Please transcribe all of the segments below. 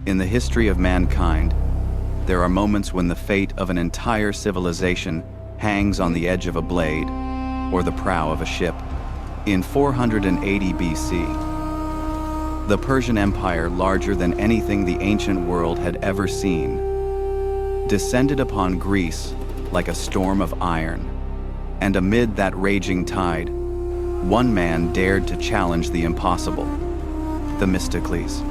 In the history of mankind, there are moments when the fate of an entire civilization hangs on the edge of a blade or the prow of a ship. In 480 BC, the Persian Empire, larger than anything the ancient world had ever seen, descended upon Greece like a storm of iron. And amid that raging tide, one man dared to challenge the impossible: Themistocles.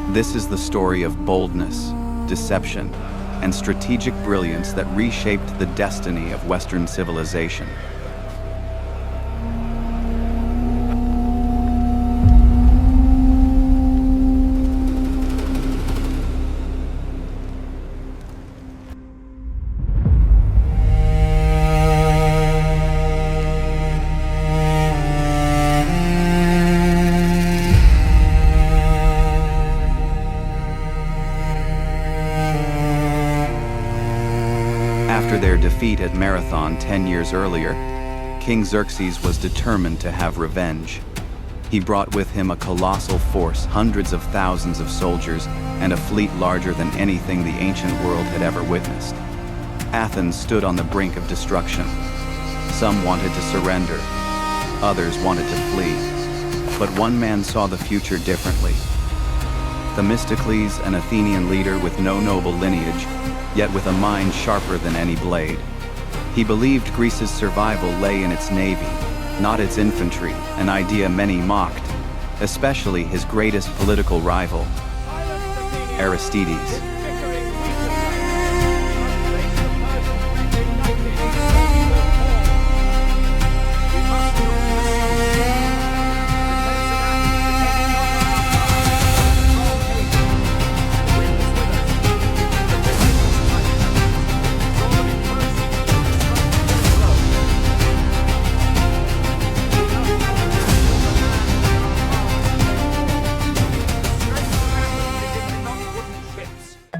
This is the story of boldness, deception, and strategic brilliance that reshaped the destiny of Western civilization. After their defeat at Marathon 10 years earlier, King Xerxes was determined to have revenge. He brought with him a colossal force, hundreds of thousands of soldiers, and a fleet larger than anything the ancient world had ever witnessed. Athens stood on the brink of destruction. Some wanted to surrender, others wanted to flee. But one man saw the future differently. Themistocles, an Athenian leader with no noble lineage, yet with a mind sharper than any blade. He believed Greece's survival lay in its navy, not its infantry, an idea many mocked, especially his greatest political rival, Aristides.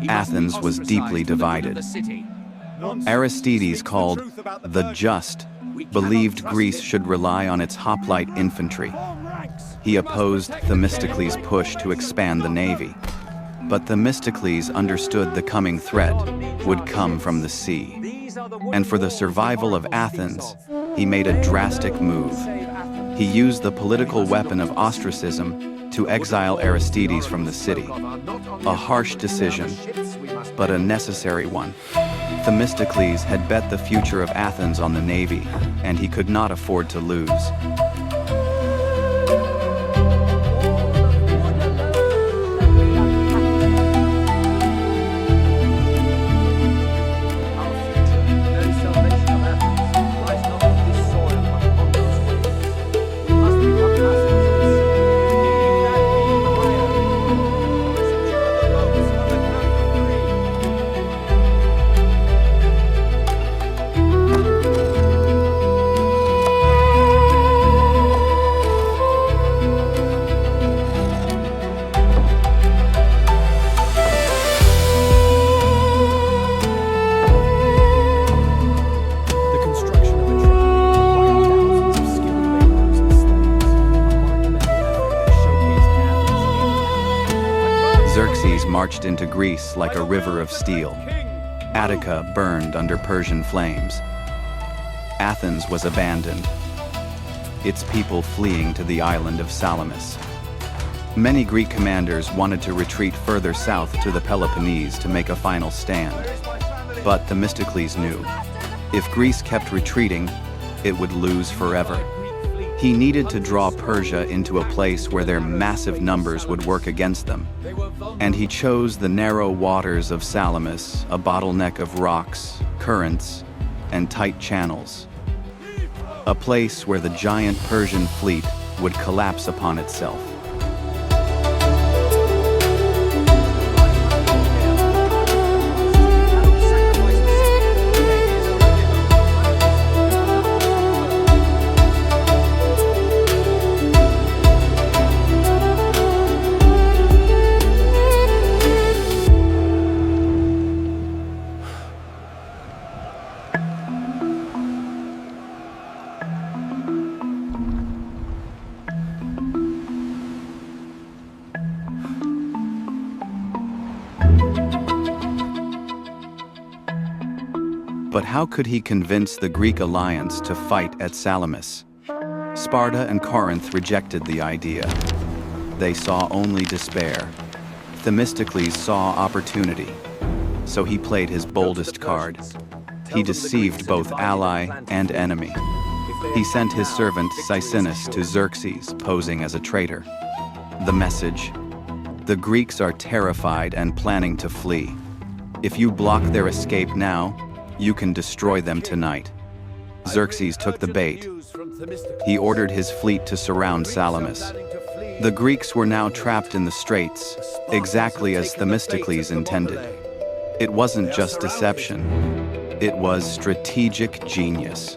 Athens was deeply divided. Aristides, called the Just, believed Greece should rely on its hoplite infantry. He opposed Themistocles' push to expand the navy. But Themistocles understood the coming threat would come from the sea. And for the survival of Athens, he made a drastic move. He used the political weapon of ostracism to exile Aristides from the city. A harsh decision, but a necessary one. Themistocles had bet the future of Athens on the navy, and he could not afford to lose. Xerxes marched into Greece like a river of steel. Attica burned under Persian flames. Athens was abandoned, its people fleeing to the island of Salamis. Many Greek commanders wanted to retreat further south to the Peloponnese to make a final stand. But Themistocles knew, if Greece kept retreating, it would lose forever. He needed to draw Persia into a place where their massive numbers would work against them. And he chose the narrow waters of Salamis, a bottleneck of rocks, currents, and tight channels. A place where the giant Persian fleet would collapse upon itself. But how could he convince the Greek alliance to fight at Salamis? Sparta and Corinth rejected the idea. They saw only despair. Themistocles saw opportunity, so he played his boldest card. He deceived both ally and enemy. He sent his servant Sisinus to Xerxes, posing as a traitor. The message: the Greeks are terrified and planning to flee. If you block their escape now, you can destroy them tonight. Xerxes took the bait. He ordered his fleet to surround Salamis. The Greeks were now trapped in the straits, exactly as Themistocles intended. It wasn't just deception, it was strategic genius.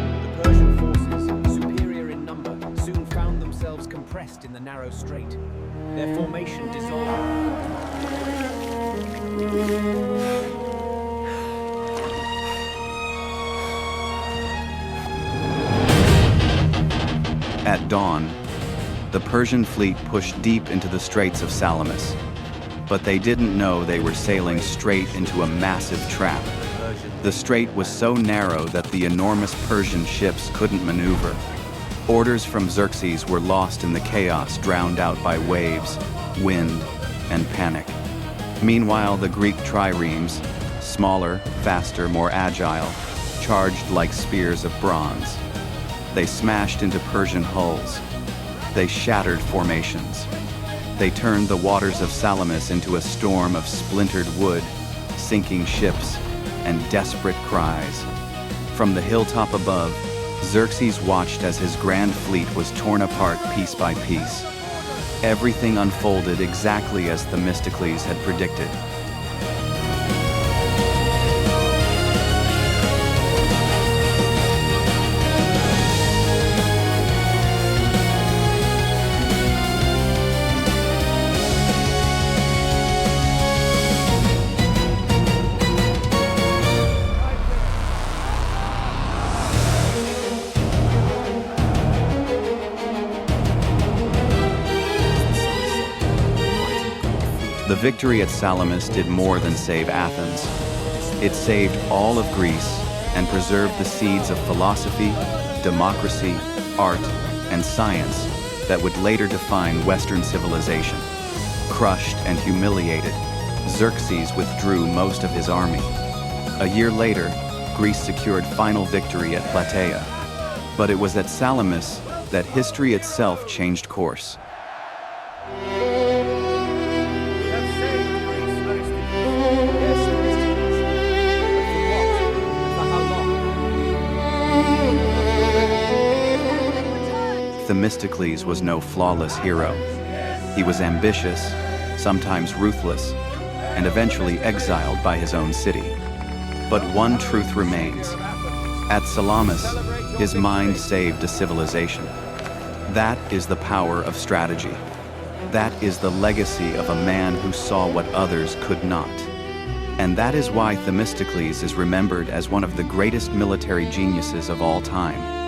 The Persian forces, superior in number, soon found themselves compressed in the narrow strait. Their formation dissolved. At dawn, the Persian fleet pushed deep into the straits of Salamis. But they didn't know they were sailing straight into a massive trap. The strait was so narrow that the enormous Persian ships couldn't maneuver. Orders from Xerxes were lost in the chaos, drowned out by waves, wind, and panic. Meanwhile, the Greek triremes, smaller, faster, more agile, charged like spears of bronze. They smashed into Persian hulls. They shattered formations. They turned the waters of Salamis into a storm of splintered wood, sinking ships, and desperate cries. From the hilltop above, Xerxes watched as his grand fleet was torn apart piece by piece. Everything unfolded exactly as Themistocles had predicted. The victory at Salamis did more than save Athens. It saved all of Greece and preserved the seeds of philosophy, democracy, art, and science that would later define Western civilization. Crushed and humiliated, Xerxes withdrew most of his army. A year later, Greece secured final victory at Plataea. But it was at Salamis that history itself changed course. Themistocles was no flawless hero. He was ambitious, sometimes ruthless, and eventually exiled by his own city. But one truth remains. At Salamis, his mind saved a civilization. That is the power of strategy. That is the legacy of a man who saw what others could not. And that is why Themistocles is remembered as one of the greatest military geniuses of all time.